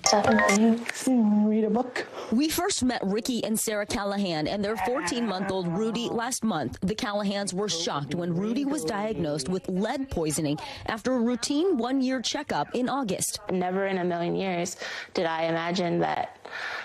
7 things. Read a book. We first met Ricky and Sarah Callahan and their 14-month-old Rudy last month. The Callahans were shocked when Rudy was diagnosed with lead poisoning after a routine one-year checkup in August. Never in a million years did I imagine that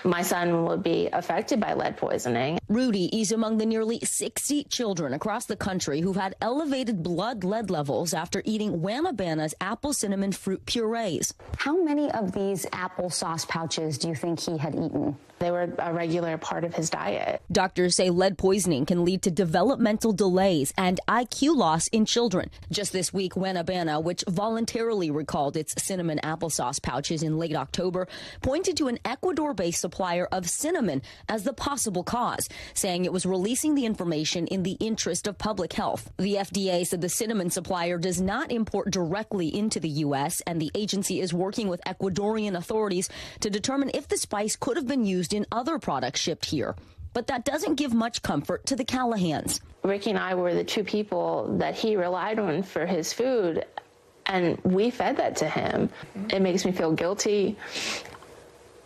my son would be affected by lead poisoning. Rudy is among the nearly 60 children across the country who've had elevated blood lead levels after eating Wanabana's apple cinnamon fruit purees. How many of these applesauce pouches do you think he had eaten? They were a regular part of his diet. Doctors say lead poisoning can lead to developmental delays and IQ loss in children. Just this week, Wanabana, which voluntarily recalled its cinnamon applesauce pouches in late October, pointed to an Ecuador-based supplier of cinnamon as the possible cause, saying it was releasing the information in the interest of public health. The FDA said the cinnamon supplier does not import directly into the U.S., and the agency is working with Ecuadorian authorities to determine if the spice could have been used in other products shipped here. But that doesn't give much comfort to the Callahans. Ricky and I were the two people that he relied on for his food, and we fed that to him. It makes me feel guilty.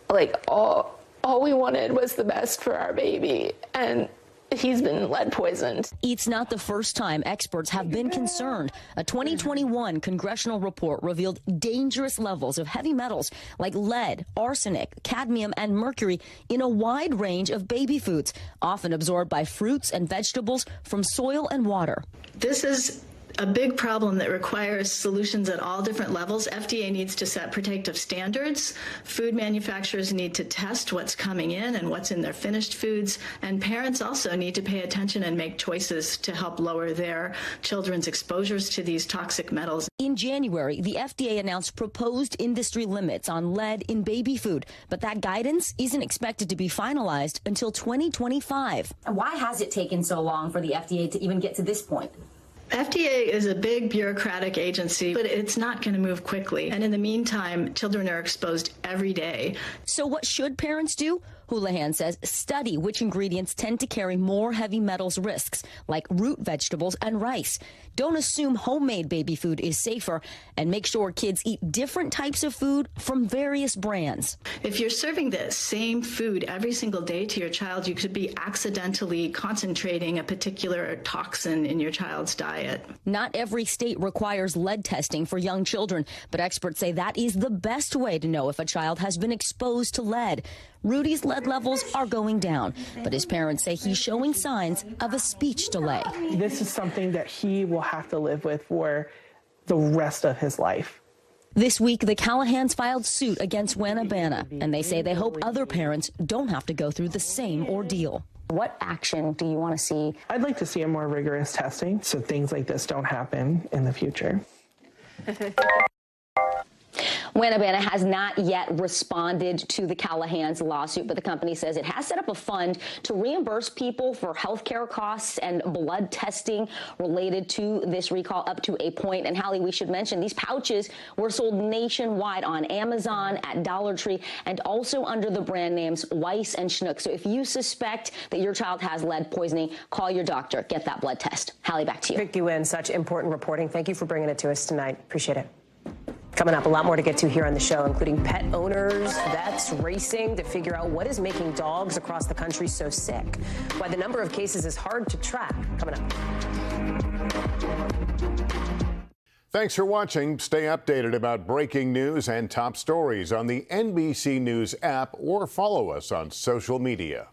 Like, all we wanted was the best for our baby, and he's been lead poisoned. It's not the first time experts have been concerned. A 2021 congressional report revealed dangerous levels of heavy metals like lead, arsenic, cadmium, and mercury in a wide range of baby foods, often absorbed by fruits and vegetables from soil and water. This is a big problem that requires solutions at all different levels. FDA needs to set protective standards. Food manufacturers need to test what's coming in and what's in their finished foods. And parents also need to pay attention and make choices to help lower their children's exposures to these toxic metals. In January, the FDA announced proposed industry limits on lead in baby food, but that guidance isn't expected to be finalized until 2025. Why has it taken so long for the FDA to even get to this point? FDA is a big bureaucratic agency, but it's not going to move quickly. And in the meantime, children are exposed every day. So what should parents do? Houlihan says study which ingredients tend to carry more heavy metals risks, like root vegetables and rice. Don't assume homemade baby food is safer, and make sure kids eat different types of food from various brands. If you're serving the same food every single day to your child, you could be accidentally concentrating a particular toxin in your child's diet. Not every state requires lead testing for young children, but experts say that is the best way to know if a child has been exposed to lead. Rudy's lead levels are going down, but his parents say he's showing signs of a speech delay. This is something that he will have to live with for the rest of his life. This week, the Callahans filed suit against Wanabana, and they say they hope other parents don't have to go through the same ordeal. What action do you want to see? I'd like to see a more rigorous testing so things like this don't happen in the future. Wanabana has not yet responded to the Callahans' lawsuit, but the company says it has set up a fund to reimburse people for health care costs and blood testing related to this recall up to a point. And Hallie, we should mention these pouches were sold nationwide on Amazon, at Dollar Tree, and also under the brand names Weiss and Schnuck. So if you suspect that your child has lead poisoning, call your doctor. Get that blood test. Hallie, back to you. Vicki Wynn, such important reporting. Thank you for bringing it to us tonight. Appreciate it. Coming up, a lot more to get to here on the show, including pet owners, vets racing to figure out what is making dogs across the country so sick, why the number of cases is hard to track. Coming up. Thanks for watching. Stay updated about breaking news and top stories on the NBC News app or follow us on social media.